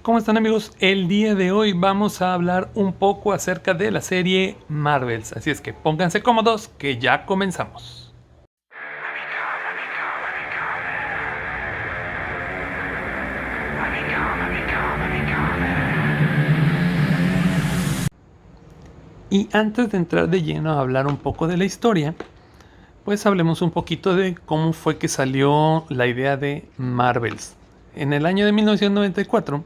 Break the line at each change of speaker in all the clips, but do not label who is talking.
¿Cómo están, amigos? El día de hoy vamos a hablar un poco acerca de la serie Marvels, así es que pónganse cómodos que ya comenzamos. Y antes de entrar de lleno a hablar un poco de la historia, pues hablemos un poquito de cómo fue que salió la idea de Marvels. En el año de 1994,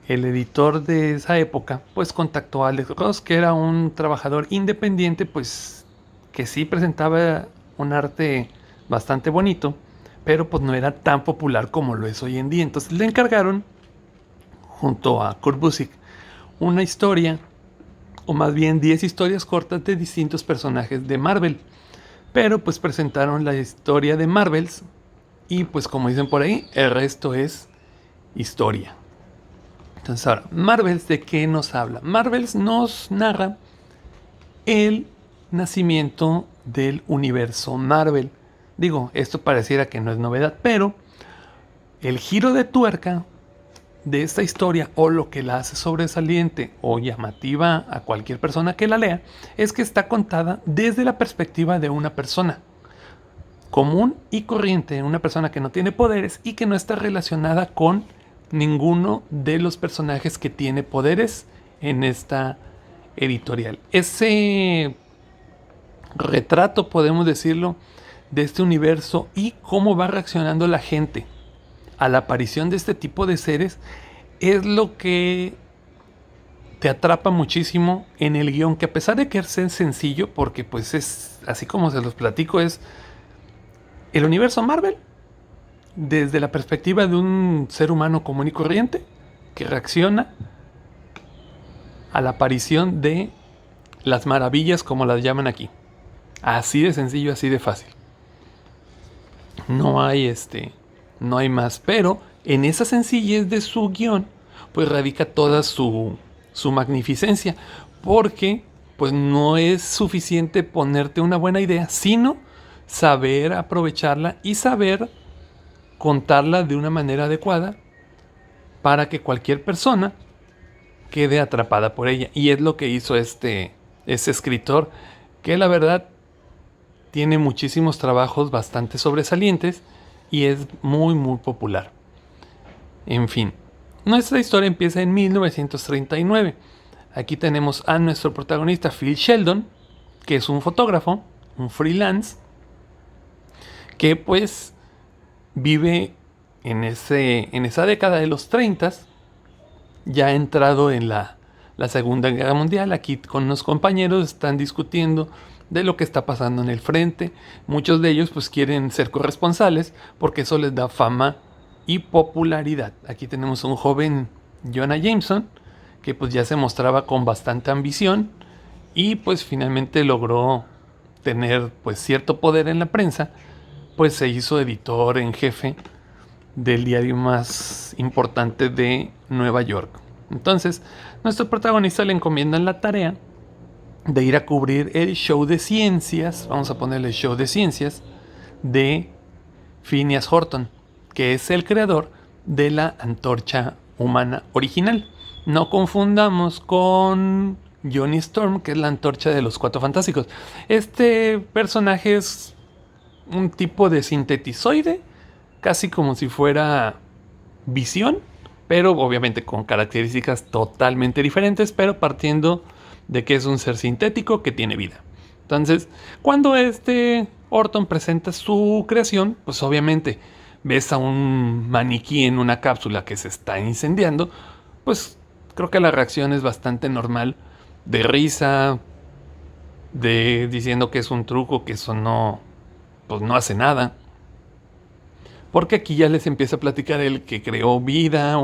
el editor de esa época pues contactó a Alex Ross, que era un trabajador independiente, pues que sí presentaba un arte bastante bonito, pero pues no era tan popular como lo es hoy en día. Entonces le encargaron, junto a Kurt Busiek, una historia, o más bien 10 historias cortas de distintos personajes de Marvel. Pero pues presentaron la historia de Marvels y pues como dicen por ahí, el resto es historia. Entonces ahora, Marvels, ¿de qué nos habla? Marvels nos narra el nacimiento del universo Marvel. Digo, esto pareciera que no es novedad, pero el giro de tuerca de esta historia, o lo que la hace sobresaliente o llamativa a cualquier persona que la lea, es que está contada desde la perspectiva de una persona común y corriente, una persona que no tiene poderes y que no está relacionada con ninguno de los personajes que tiene poderes en esta editorial. Ese retrato, podemos decirlo, de este universo y cómo va reaccionando la gente a la aparición de este tipo de seres es lo que te atrapa muchísimo en el guión, que a pesar de que es sencillo, porque pues es así como se los platico, es el universo Marvel desde la perspectiva de un ser humano común y corriente que reacciona a la aparición de las maravillas, como las llaman aquí. Así de sencillo, así de fácil. No hay no hay más, pero en esa sencillez de su guión pues radica toda su magnificencia, porque pues no es suficiente ponerte una buena idea, sino saber aprovecharla y saber contarla de una manera adecuada para que cualquier persona quede atrapada por ella. Y es lo que hizo ese escritor, que la verdad tiene muchísimos trabajos bastante sobresalientes y es muy muy popular. En fin, nuestra historia empieza en 1939. Aquí tenemos a nuestro protagonista Phil Sheldon, que es un fotógrafo, un freelance, que pues vive en esa década de los 30, ya entrado en la Segunda Guerra Mundial. Aquí con unos compañeros están discutiendo de lo que está pasando en el frente. Muchos de ellos pues quieren ser corresponsales porque eso les da fama y popularidad. Aquí tenemos a un joven Jonah Jameson que pues ya se mostraba con bastante ambición y pues finalmente logró tener pues cierto poder en la prensa, pues se hizo editor en jefe del diario más importante de Nueva York. Entonces, nuestro protagonista le encomiendan la tarea de ir a cubrir el show de ciencias, vamos a ponerle show de ciencias, de Phineas Horton, que es el creador de la antorcha humana original. No confundamos con Johnny Storm, que es la antorcha de los Cuatro Fantásticos. Este personaje es un tipo de sintetizoide, casi como si fuera Visión, pero obviamente con características totalmente diferentes, pero partiendo de que es un ser sintético que tiene vida. Entonces, cuando Horton presenta su creación, pues obviamente ves a un maniquí en una cápsula que se está incendiando, pues creo que la reacción es bastante normal, de risa, de diciendo que es un truco, que eso no, pues no hace nada. Porque aquí ya les empieza a platicar el que creó vida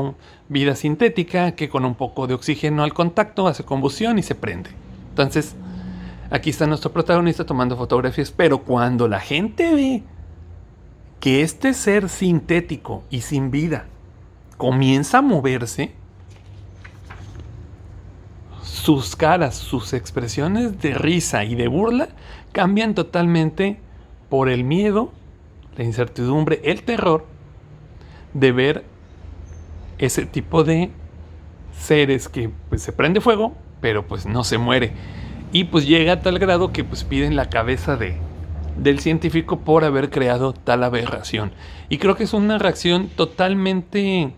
sintética, que con un poco de oxígeno al contacto hace combustión y se prende. Entonces, aquí está nuestro protagonista tomando fotografías, pero cuando la gente ve que este ser sintético y sin vida comienza a moverse, sus caras, sus expresiones de risa y de burla cambian totalmente por el miedo, la incertidumbre, el terror de ver ese tipo de seres que pues se prende fuego, pero pues no se muere. Y pues llega a tal grado que pues piden la cabeza del científico por haber creado tal aberración. Y creo que es una reacción totalmente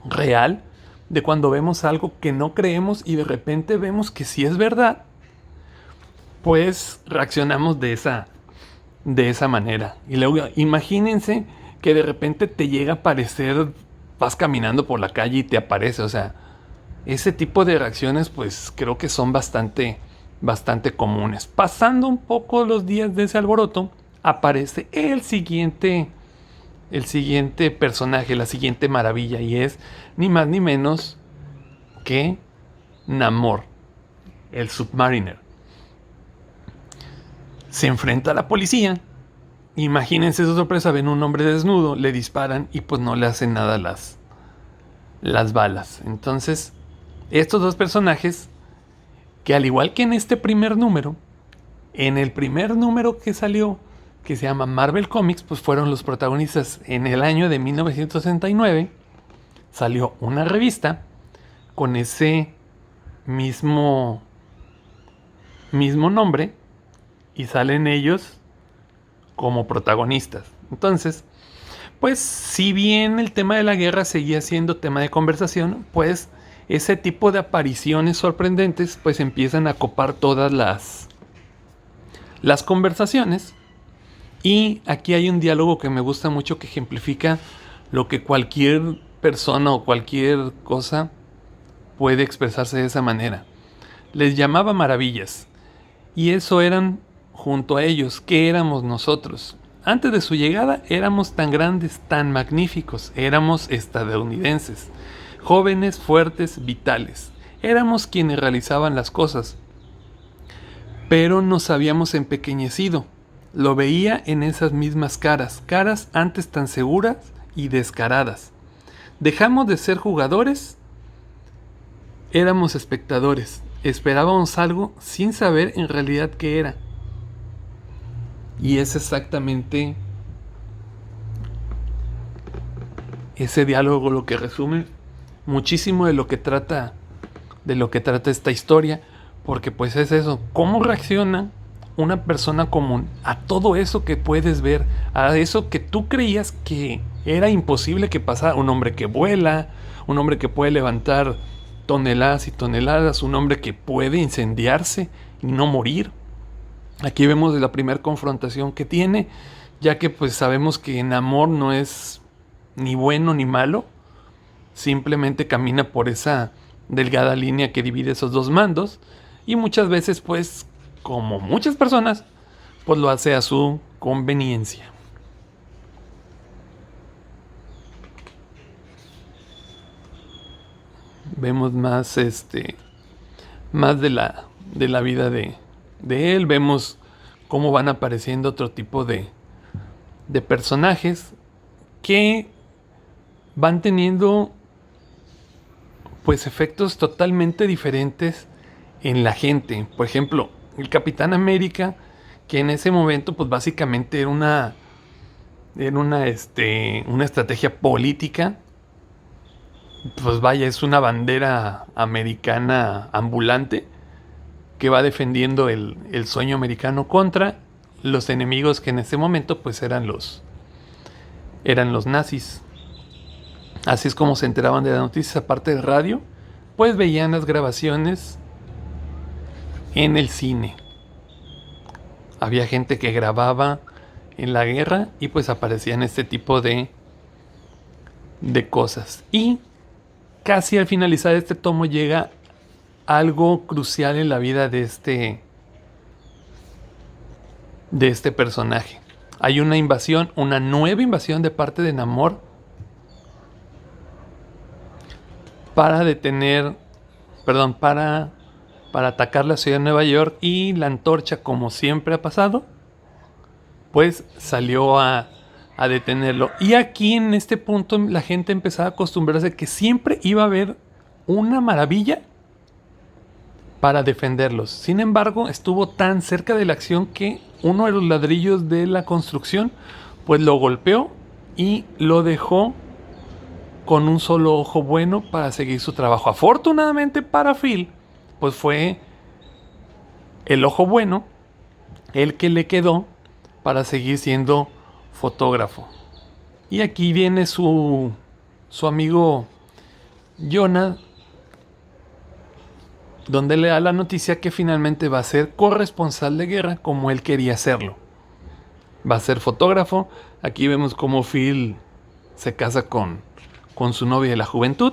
real de cuando vemos algo que no creemos y de repente vemos que sí es verdad, pues reaccionamos de esa manera. Y luego imagínense que de repente te llega a aparecer, vas caminando por la calle y te aparece, o sea, ese tipo de reacciones pues creo que son bastante comunes. Pasando un poco los días de ese alboroto, aparece el siguiente personaje, la siguiente maravilla, y es ni más ni menos que Namor, el Submariner. Se enfrenta a la policía. Imagínense su sorpresa, ven un hombre desnudo, le disparan y pues no le hacen nada las balas. Entonces, estos dos personajes, que al igual que en este primer número, en el primer número que salió, que se llama Marvel Comics, pues fueron los protagonistas. En el año de 1969 salió una revista con ese mismo nombre y salen ellos como protagonistas. Entonces, pues si bien el tema de la guerra seguía siendo tema de conversación, pues ese tipo de apariciones sorprendentes pues empiezan a copar todas las conversaciones. Y aquí hay un diálogo que me gusta mucho, que ejemplifica lo que cualquier persona o cualquier cosa puede expresarse de esa manera. Les llamaba maravillas, y eso eran junto a ellos. ¿Qué éramos nosotros? Antes de su llegada éramos tan grandes, tan magníficos. Éramos estadounidenses, jóvenes, fuertes, vitales. Éramos quienes realizaban las cosas, pero nos habíamos empequeñecido. Lo veía en esas mismas caras antes tan seguras y descaradas. Dejamos de ser jugadores, éramos espectadores. Esperábamos algo sin saber en realidad qué era. Y es exactamente ese diálogo lo que resume muchísimo de lo que trata esta historia, porque pues es eso, cómo reacciona una persona común a todo eso que puedes ver, a eso que tú creías que era imposible que pasara. Un hombre que vuela, un hombre que puede levantar toneladas y toneladas, un hombre que puede incendiarse y no morir. Aquí vemos la primera confrontación que tiene, ya que pues sabemos que Namor no es ni bueno ni malo, simplemente camina por esa delgada línea que divide esos dos mandos, y muchas veces pues, como muchas personas, pues lo hace a su conveniencia. Vemos más más de la vida de él. Vemos cómo van apareciendo otro tipo de personajes que van teniendo pues efectos totalmente diferentes en la gente. Por ejemplo, el Capitán América, que en ese momento pues básicamente era una estrategia política. Pues vaya, es una bandera americana ambulante que va defendiendo el sueño americano contra los enemigos, que en ese momento pues eran los nazis. Así es como se enteraban de las noticias, aparte de radio, pues veían las grabaciones en el cine. Había gente que grababa en la guerra y pues aparecían este tipo de cosas. Y casi al finalizar este tomo llega algo crucial en la vida de este personaje. Hay una invasión, una nueva invasión de parte de Namor para atacar la ciudad de Nueva York, y la Antorcha, como siempre ha pasado, pues salió a detenerlo. Y aquí en este punto la gente empezaba a acostumbrarse que siempre iba a haber una maravilla para defenderlos. Sin embargo, estuvo tan cerca de la acción que uno de los ladrillos de la construcción pues lo golpeó y lo dejó con un solo ojo bueno para seguir su trabajo. Afortunadamente para Phil, pues fue el ojo bueno el que le quedó para seguir siendo fotógrafo. Y aquí viene su amigo Jonah, donde le da la noticia que finalmente va a ser corresponsal de guerra como él quería hacerlo. Va a ser fotógrafo. Aquí vemos cómo Phil se casa con su novia de la juventud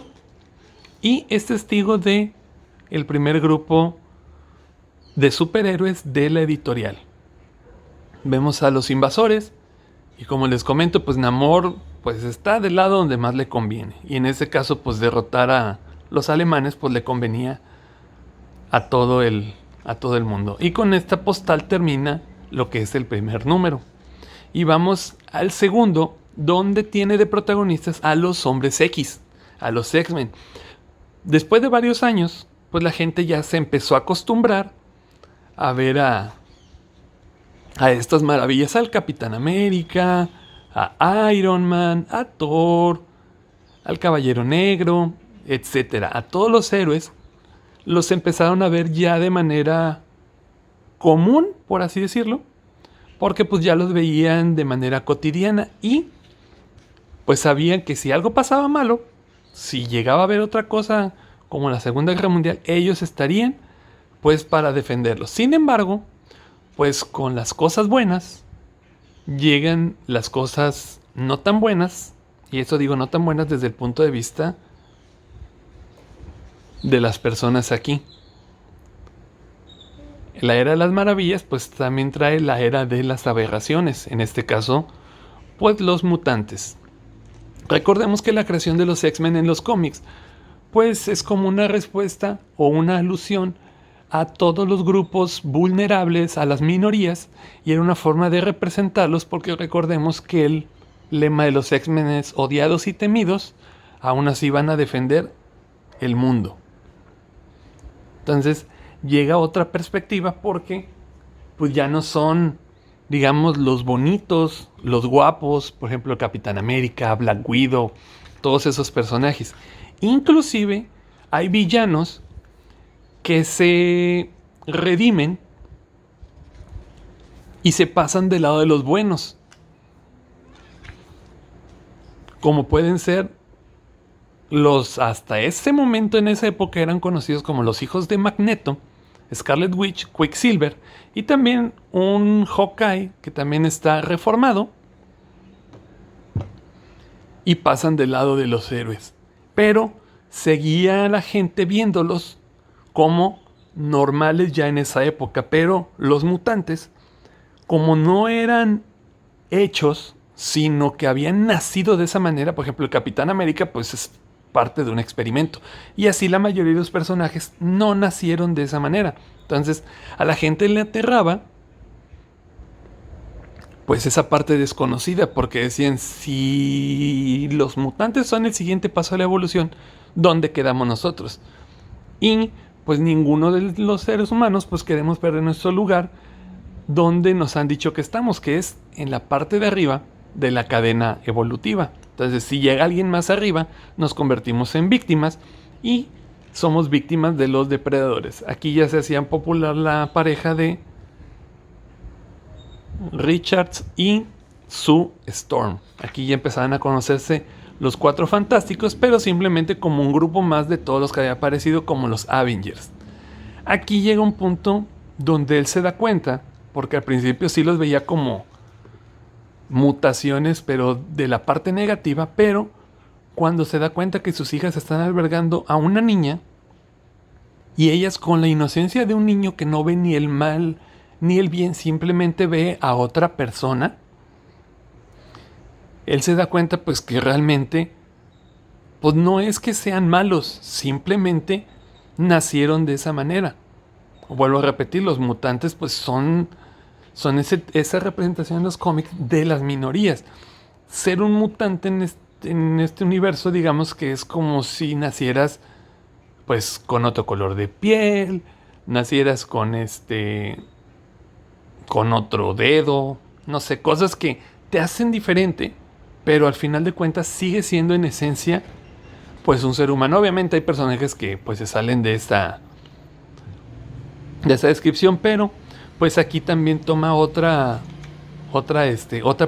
y es testigo de el primer grupo de superhéroes de la editorial. Vemos a los invasores y como les comento, pues Namor pues está del lado donde más le conviene, y en ese caso pues derrotar a los alemanes pues le convenía a todo el mundo. Y con esta postal termina lo que es el primer número. Y vamos al segundo, donde tiene de protagonistas a los Hombres X, a los X-Men. Después de varios años, pues la gente ya se empezó a acostumbrar a ver a estas maravillas, al Capitán América, a Iron Man, a Thor, al Caballero Negro, etcétera. A todos los héroes los empezaron a ver ya de manera común, por así decirlo, porque pues ya los veían de manera cotidiana y pues sabían que si algo pasaba malo, si llegaba a haber otra cosa como la Segunda Guerra Mundial, ellos estarían pues para defenderlos. Sin embargo, pues con las cosas buenas llegan las cosas no tan buenas, y eso digo no tan buenas desde el punto de vista de las personas aquí. La era de las maravillas pues también trae la era de las aberraciones, en este caso pues los mutantes. Recordemos que la creación de los X-Men en los cómics pues es como una respuesta o una alusión a todos los grupos vulnerables, a las minorías, y era una forma de representarlos porque recordemos que el lema de los X-Men es odiados y temidos, aún así van a defender el mundo. Entonces llega otra perspectiva porque pues ya no son, digamos, los bonitos, los guapos, por ejemplo el Capitán América, Black Widow, todos esos personajes. Inclusive hay villanos que se redimen y se pasan del lado de los buenos, como pueden ser los, hasta ese momento en esa época eran conocidos como los hijos de Magneto, Scarlet Witch, Quicksilver, y también un Hawkeye que también está reformado, y pasan del lado de los héroes. Pero seguía la gente viéndolos como normales ya en esa época, pero los mutantes, como no eran hechos, sino que habían nacido de esa manera, por ejemplo el Capitán América pues es parte de un experimento, y así la mayoría de los personajes no nacieron de esa manera. Entonces a la gente le aterraba pues esa parte desconocida, porque decían, si los mutantes son el siguiente paso de la evolución, ¿dónde quedamos nosotros? Y pues ninguno de los seres humanos pues queremos perder nuestro lugar donde nos han dicho que estamos, que es en la parte de arriba de la cadena evolutiva. Entonces si llega alguien más arriba, nos convertimos en víctimas y somos víctimas de los depredadores. Aquí ya se hacían popular la pareja de Richards y Sue Storm. Aquí ya empezaban a conocerse los Cuatro Fantásticos, pero simplemente como un grupo más de todos los que había aparecido como los Avengers. Aquí llega un punto donde él se da cuenta, porque al principio sí los veía como mutaciones, pero de la parte negativa, pero cuando se da cuenta que sus hijas están albergando a una niña, y ellas con la inocencia de un niño que no ve ni el mal ni el bien, simplemente ve a otra persona, él se da cuenta pues que realmente pues no es que sean malos, simplemente nacieron de esa manera. Vuelvo a repetir, los mutantes pues son esa representación en los cómics de las minorías. Ser un mutante en este universo, digamos que es como si nacieras pues con otro color de piel, nacieras con con otro dedo, no sé, cosas que te hacen diferente, pero al final de cuentas sigue siendo en esencia pues un ser humano. Obviamente hay personajes que pues se salen de esta descripción, pero pues aquí también toma otra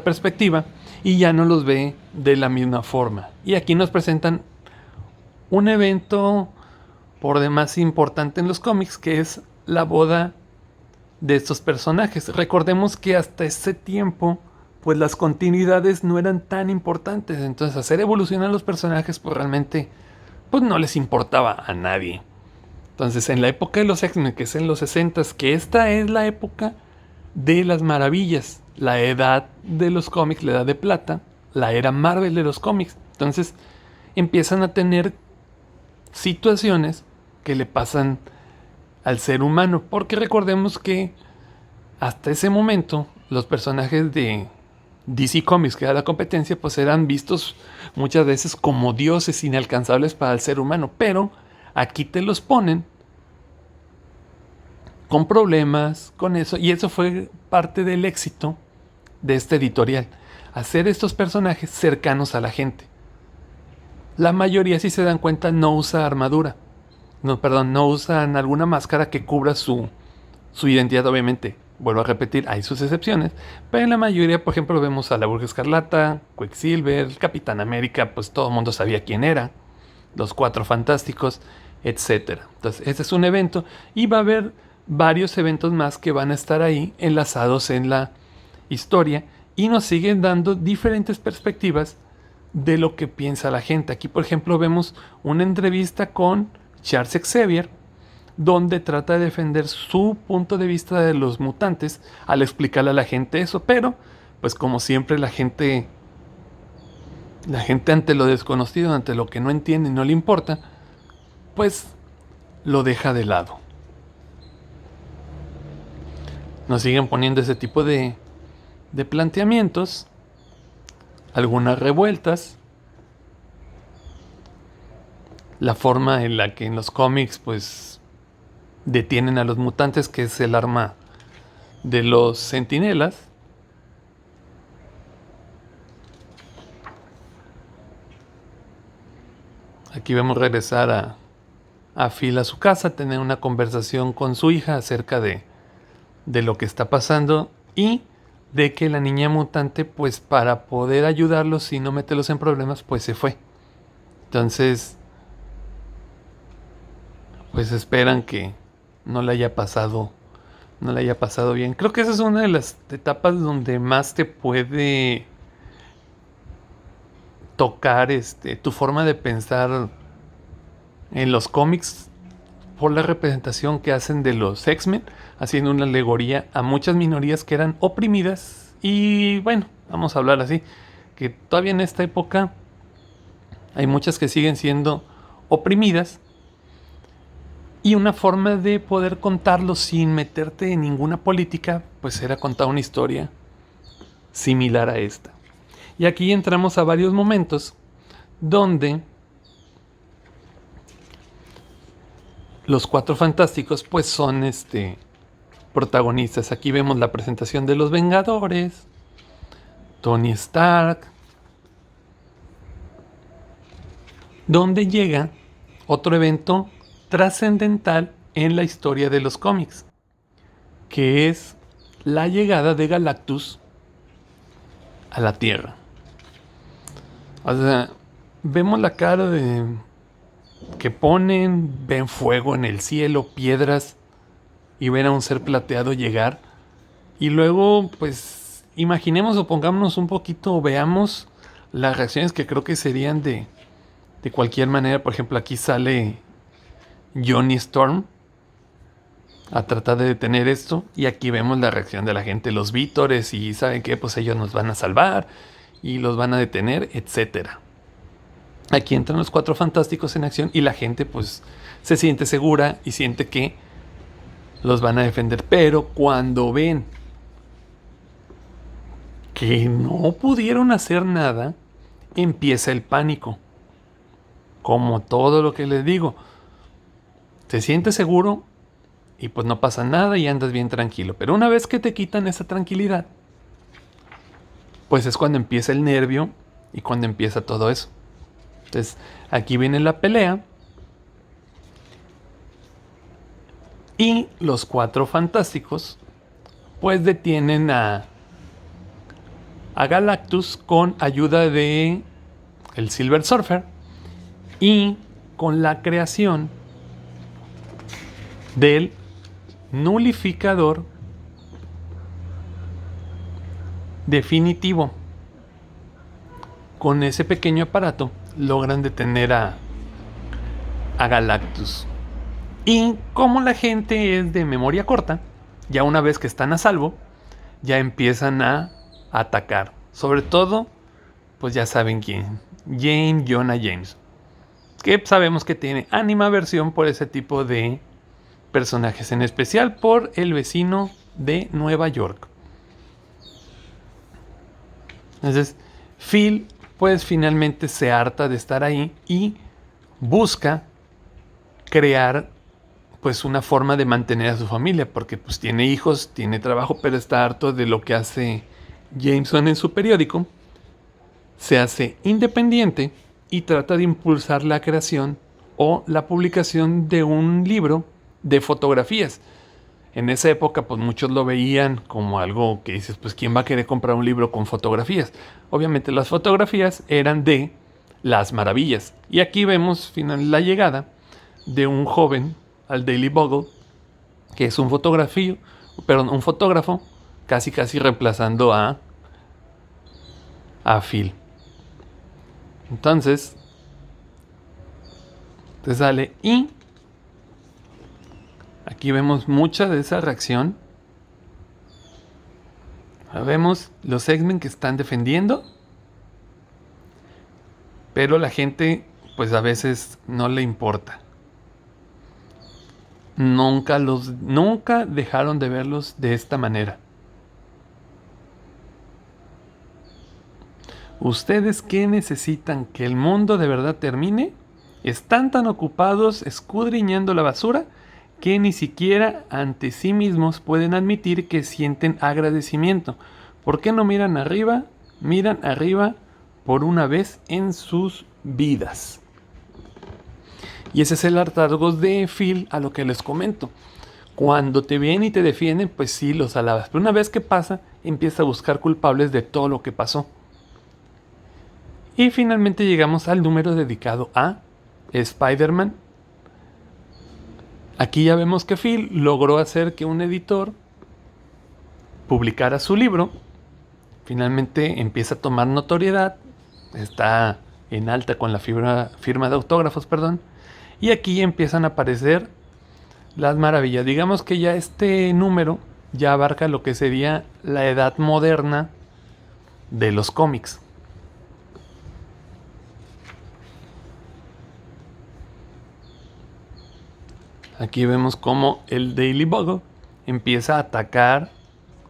perspectiva y ya no los ve de la misma forma. Y aquí nos presentan un evento por demás importante en los cómics, que es la boda de estos personajes. Recordemos que hasta ese tiempo pues las continuidades no eran tan importantes, entonces hacer evolucionar los personajes pues realmente pues no les importaba a nadie. Entonces en la época de los X-Men, que es en los 60s, que esta es la época de las maravillas, la edad de los cómics, la edad de plata, la era Marvel de los cómics. Entonces empiezan a tener situaciones que le pasan al ser humano, porque recordemos que hasta ese momento los personajes de DC Comics, que era la competencia, pues eran vistos muchas veces como dioses inalcanzables para el ser humano, pero aquí te los ponen con problemas, con eso, y eso fue parte del éxito de este editorial, hacer estos personajes cercanos a la gente. La mayoría, si se dan cuenta, no usa armadura, no usan alguna máscara que cubra su identidad. Obviamente, vuelvo a repetir, hay sus excepciones, pero en la mayoría, por ejemplo, vemos a la Bruja Escarlata, Quicksilver, Capitán América, pues todo el mundo sabía quién era, los Cuatro Fantásticos, etcétera. Entonces, este es un evento y va a haber varios eventos más que van a estar ahí enlazados en la historia y nos siguen dando diferentes perspectivas de lo que piensa la gente. Aquí, por ejemplo, vemos una entrevista con Charles Xavier, donde trata de defender su punto de vista de los mutantes al explicarle a la gente eso, pero pues como siempre la gente ante lo desconocido, ante lo que no entiende y no le importa, pues lo deja de lado. Nos siguen poniendo ese tipo de planteamientos, algunas revueltas, la forma en la que en los cómics pues detienen a los mutantes, que es el arma de los centinelas. Aquí vemos regresar a Phil a su casa, tener una conversación con su hija acerca de lo que está pasando y de que la niña mutante, pues para poder ayudarlos y no meterlos en problemas, pues se fue. Entonces, pues esperan que no le haya pasado bien. Creo que esa es una de las etapas donde más te puede tocar tu forma de pensar en los cómics, por la representación que hacen de los X-Men, haciendo una alegoría a muchas minorías que eran oprimidas. Y bueno, vamos a hablar así, que todavía en esta época hay muchas que siguen siendo oprimidas, y una forma de poder contarlo sin meterte en ninguna política, pues era contar una historia similar a esta. Y aquí entramos a varios momentos donde los Cuatro Fantásticos pues son protagonistas. Aquí vemos la presentación de los Vengadores, Tony Stark, donde llega otro evento trascendental en la historia de los cómics, que es la llegada de Galactus a la Tierra. O sea, vemos la cara que ponen, ven fuego en el cielo, piedras, y ven a un ser plateado llegar. Y luego, pues, imaginemos o pongámonos un poquito, o veamos las reacciones que creo que serían de cualquier manera. Por ejemplo, aquí sale Johnny Storm a tratar de detener esto, y aquí vemos la reacción de la gente, los vítores, y saben que pues ellos nos van a salvar y los van a detener, etcétera. Aquí entran los Cuatro Fantásticos en acción y la gente pues se siente segura y siente que los van a defender, pero cuando ven que no pudieron hacer nada, empieza el pánico. Como todo lo que les digo, te sientes seguro y pues no pasa nada y andas bien tranquilo. Pero una vez que te quitan esa tranquilidad, pues es cuando empieza el nervio y cuando empieza todo eso. Entonces, aquí viene la pelea. Y los Cuatro Fantásticos, pues detienen a Galactus con ayuda de el Silver Surfer y con la creación del nulificador definitivo. Con ese pequeño aparato logran detener a Galactus. Y como la gente es de memoria corta, ya una vez que están a salvo, ya empiezan a atacar. Sobre todo, pues ya saben quién. Jonah Jameson. Que sabemos que tiene animaversión por ese tipo de personajes. En especial por el vecino de Nueva York. Entonces, Phil pues finalmente se harta de estar ahí y busca crear pues una forma de mantener a su familia, porque pues tiene hijos, tiene trabajo, pero está harto de lo que hace Jameson en su periódico. Se hace independiente y trata de impulsar la creación o la publicación de un libro de fotografías. En esa época pues muchos lo veían como algo que dices, pues ¿quién va a querer comprar un libro con fotografías? Obviamente las fotografías eran de las maravillas. Y aquí vemos la llegada de un joven al Daily Bugle, que es un fotógrafo, casi reemplazando a Phil. Entonces, te sale y aquí vemos mucha de esa reacción. Vemos los X-Men que están defendiendo, pero la gente pues a veces no le importa. Nunca dejaron de verlos de esta manera. ¿Ustedes qué necesitan? ¿Que el mundo de verdad termine? Están tan ocupados escudriñando la basura que ni siquiera ante sí mismos pueden admitir que sienten agradecimiento. ¿Por qué no miran arriba? Miran arriba por una vez en sus vidas. Y ese es el hartazgo de Phil, a lo que les comento. Cuando te vienen y te defienden, pues sí, los alabas. Pero una vez que pasa, empieza a buscar culpables de todo lo que pasó. Y finalmente llegamos al número dedicado a Spider-Man. Aquí ya vemos que Phil logró hacer que un editor publicara su libro. Finalmente empieza a tomar notoriedad. Está en alta con la firma de autógrafos, Y aquí empiezan a aparecer las maravillas. Digamos que ya este número ya abarca lo que sería la edad moderna de los cómics. Aquí vemos cómo el Daily Bugle empieza a atacar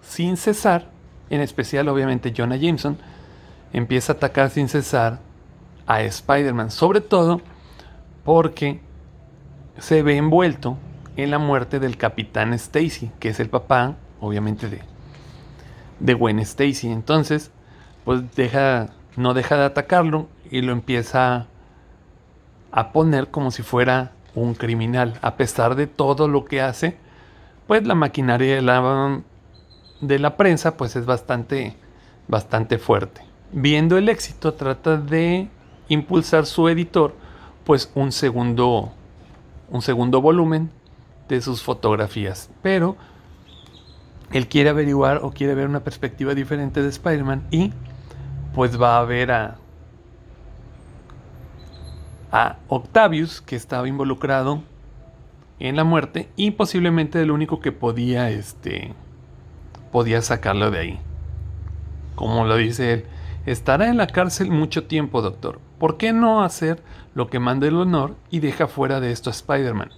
sin cesar, en especial obviamente Jonah Jameson, empieza a atacar sin cesar a Spider-Man, sobre todo porque se ve envuelto en la muerte del Capitán Stacy, que es el papá, obviamente, de Gwen Stacy. Entonces, pues no deja de atacarlo y lo empieza a poner como si fuera un criminal. A pesar de todo lo que hace, pues la maquinaria de la prensa pues es bastante fuerte. Viendo el éxito, trata de impulsar su editor pues un segundo volumen de sus fotografías, pero él quiere averiguar o quiere ver una perspectiva diferente de Spider-Man y pues va a ver a Octavius, que estaba involucrado en la muerte y posiblemente el único que podía sacarlo de ahí. Como lo dice él, estará en la cárcel mucho tiempo, doctor. ¿Por qué no hacer lo que manda el honor y deja fuera de esto a Spider-Man?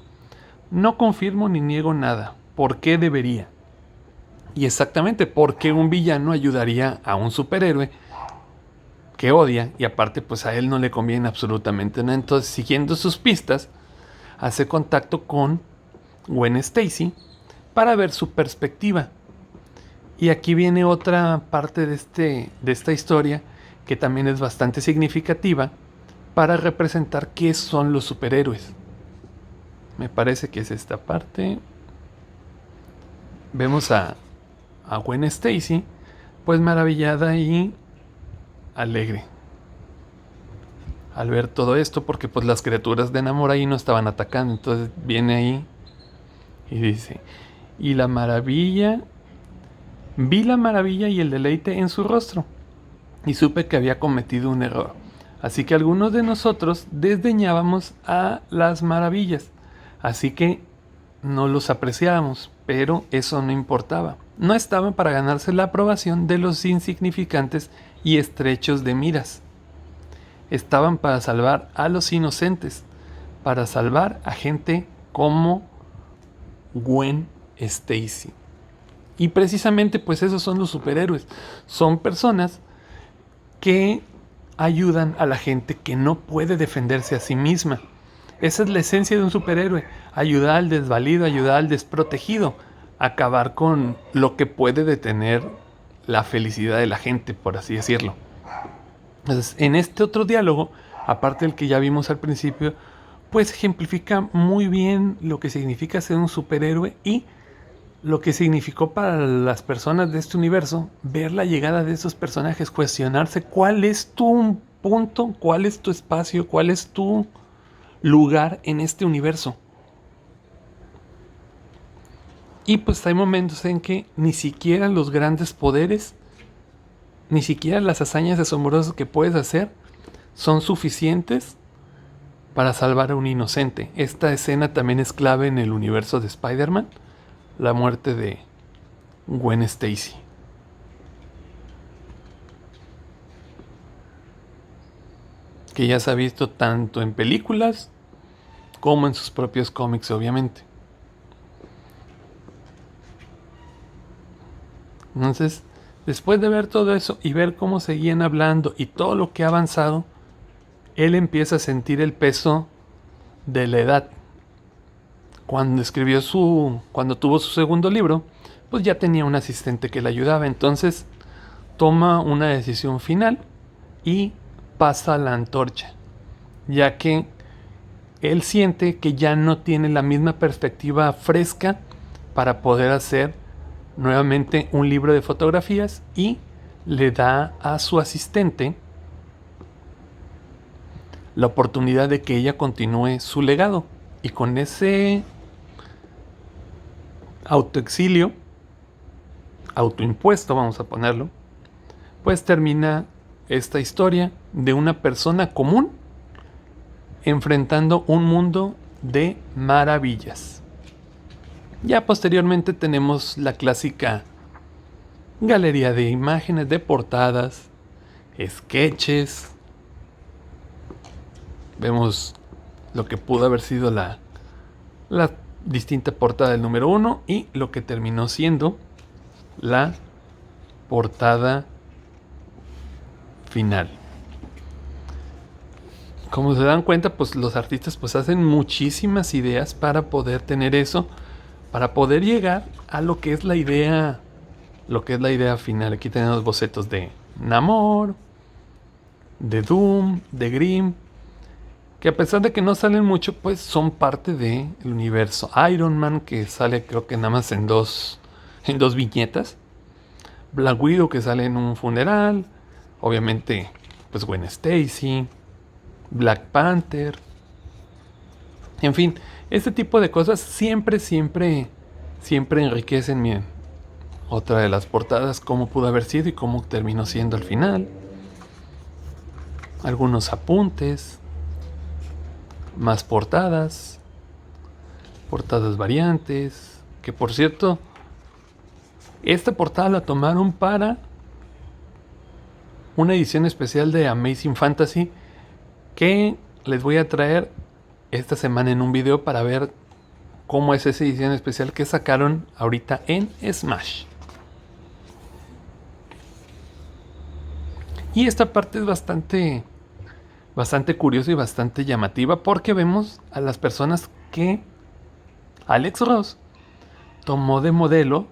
No confirmo ni niego nada. ¿Por qué debería? Y exactamente, ¿por qué un villano ayudaría a un superhéroe que odia y aparte pues a él no le conviene absolutamente nada? Entonces, siguiendo sus pistas, hace contacto con Gwen Stacy para ver su perspectiva. Y aquí viene otra parte de esta historia que también es bastante significativa, para representar qué son los superhéroes. Me parece que es esta parte. Vemos a Gwen Stacy, pues maravillada y alegre al ver todo esto, porque pues las criaturas de Namor ahí no estaban atacando. Entonces viene ahí y dice: y la maravilla, vi la maravilla y el deleite en su rostro, y supe que había cometido un error. Así que algunos de nosotros desdeñábamos a las maravillas, así que no los apreciábamos, pero eso no importaba. No estaban para ganarse la aprobación de los insignificantes y estrechos de miras. Estaban para salvar a los inocentes, para salvar a gente como Gwen Stacy. Y precisamente pues esos son los superhéroes. Son personas que ayudan a la gente que no puede defenderse a sí misma. Esa es la esencia de un superhéroe: ayudar al desvalido, ayudar al desprotegido, acabar con lo que puede detener la felicidad de la gente, por así decirlo. Entonces, en este otro diálogo, aparte del que ya vimos al principio, pues ejemplifica muy bien lo que significa ser un superhéroe y lo que significó para las personas de este universo ver la llegada de esos personajes, cuestionarse cuál es tu punto, cuál es tu espacio, cuál es tu lugar en este universo. Y pues hay momentos en que ni siquiera los grandes poderes, ni siquiera las hazañas asombrosas que puedes hacer son suficientes para salvar a un inocente. Esta escena también es clave en el universo de Spider-Man, la muerte de Gwen Stacy. Que ya se ha visto tanto en películas como en sus propios cómics, obviamente. Entonces, después de ver todo eso y ver cómo seguían hablando y todo lo que ha avanzado, él empieza a sentir el peso de la edad. Cuando tuvo su segundo libro, pues ya tenía un asistente que le ayudaba. Entonces toma una decisión final y pasa la antorcha, ya que él siente que ya no tiene la misma perspectiva fresca para poder hacer nuevamente un libro de fotografías, y le da a su asistente la oportunidad de que ella continúe su legado. Y con ese autoexilio, autoimpuesto vamos a ponerlo, pues termina esta historia de una persona común enfrentando un mundo de maravillas. Ya posteriormente tenemos la clásica galería de imágenes, de portadas, sketches. Vemos lo que pudo haber sido la distinta portada del número 1 y lo que terminó siendo la portada final. Como se dan cuenta, pues los artistas pues hacen muchísimas ideas para poder tener eso, para poder llegar a lo que es la idea final. Aquí tenemos bocetos de Namor, de Doom, de Grimm, que a pesar de que no salen mucho, pues son parte del universo. Iron Man, que sale creo que nada más en dos viñetas. Black Widow, que sale en un funeral. Obviamente, pues Gwen Stacy, Black Panther. En fin, este tipo de cosas siempre enriquecen. Miren, otra de las portadas, cómo pudo haber sido y cómo terminó siendo al final. Algunos apuntes. Más portadas variantes, que por cierto, esta portada la tomaron para una edición especial de Amazing Fantasy, que les voy a traer esta semana en un video para ver cómo es esa edición especial que sacaron ahorita en Smash. Y esta parte es bastante curiosa y bastante llamativa, porque vemos a las personas que Alex Ross tomó de modelo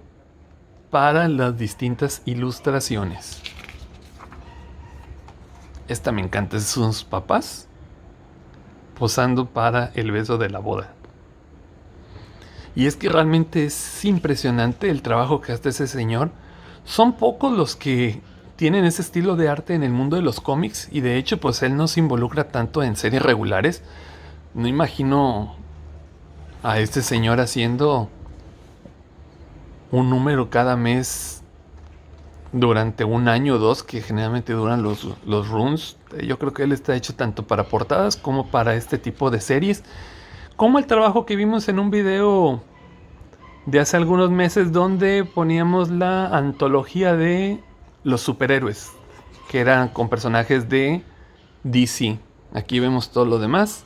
para las distintas ilustraciones. Esta me encanta, es sus papás, posando para el beso de la boda. Y es que realmente es impresionante el trabajo que hace ese señor. Son pocos los que tienen ese estilo de arte en el mundo de los cómics, y de hecho pues él no se involucra tanto en series regulares. No imagino a este señor haciendo un número cada mes durante un año o dos, que generalmente duran los runs. Yo creo que él está hecho tanto para portadas como para este tipo de series, como el trabajo que vimos en un video de hace algunos meses donde poníamos la antología de los superhéroes, que eran con personajes de DC. Aquí vemos todo lo demás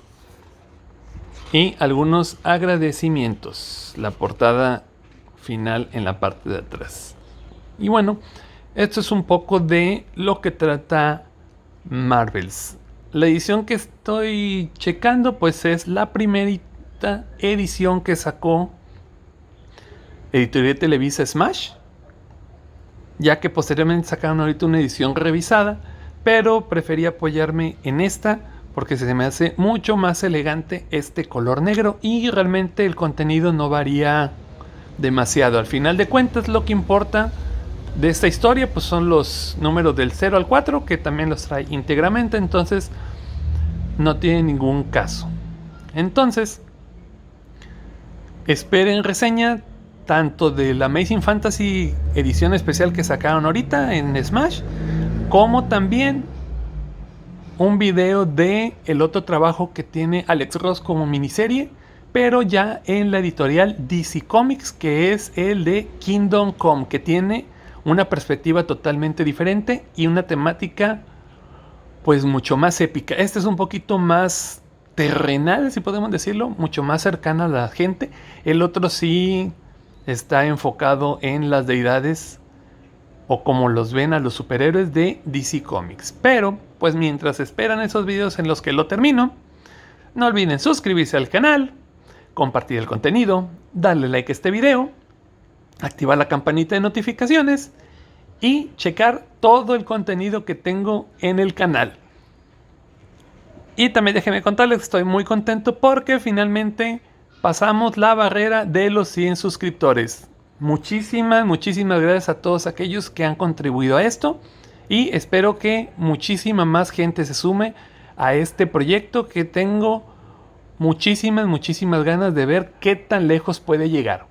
y algunos agradecimientos, la portada final en la parte de atrás. Y bueno, esto es un poco de lo que trata Marvels. La edición que estoy checando pues es la primerita edición que sacó Editorial Televisa Smash, ya que posteriormente sacaron ahorita una edición revisada, pero preferí apoyarme en esta porque se me hace mucho más elegante este color negro y realmente el contenido no varía demasiado. Al final de cuentas, lo que importa de esta historia pues son los números del 0 al 4, que también los trae íntegramente, entonces no tiene ningún caso. Entonces esperen reseña tanto de la Amazing Fantasy edición especial que sacaron ahorita en Smash, como también un video de el otro trabajo que tiene Alex Ross como miniserie, pero ya en la editorial DC Comics, que es el de Kingdom Come, que tiene una perspectiva totalmente diferente y una temática pues mucho más épica. Este es un poquito más terrenal, si podemos decirlo, mucho más cercana a la gente. El otro sí está enfocado en las deidades o como los ven a los superhéroes de DC Comics. Pero pues mientras esperan esos videos en los que lo termino, no olviden suscribirse al canal, compartir el contenido, darle like a este video, activar la campanita de notificaciones y checar todo el contenido que tengo en el canal. Y también déjenme contarles que estoy muy contento porque finalmente pasamos la barrera de los 100 suscriptores. Muchísimas gracias a todos aquellos que han contribuido a esto y espero que muchísima más gente se sume a este proyecto que tengo muchísimas ganas de ver qué tan lejos puede llegar.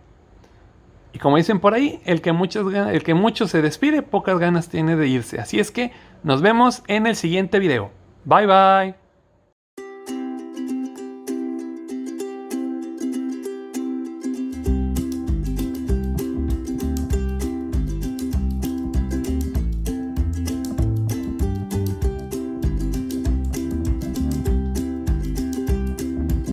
Y como dicen por ahí, el que mucho se despide, pocas ganas tiene de irse. Así es que nos vemos en el siguiente video. Bye bye.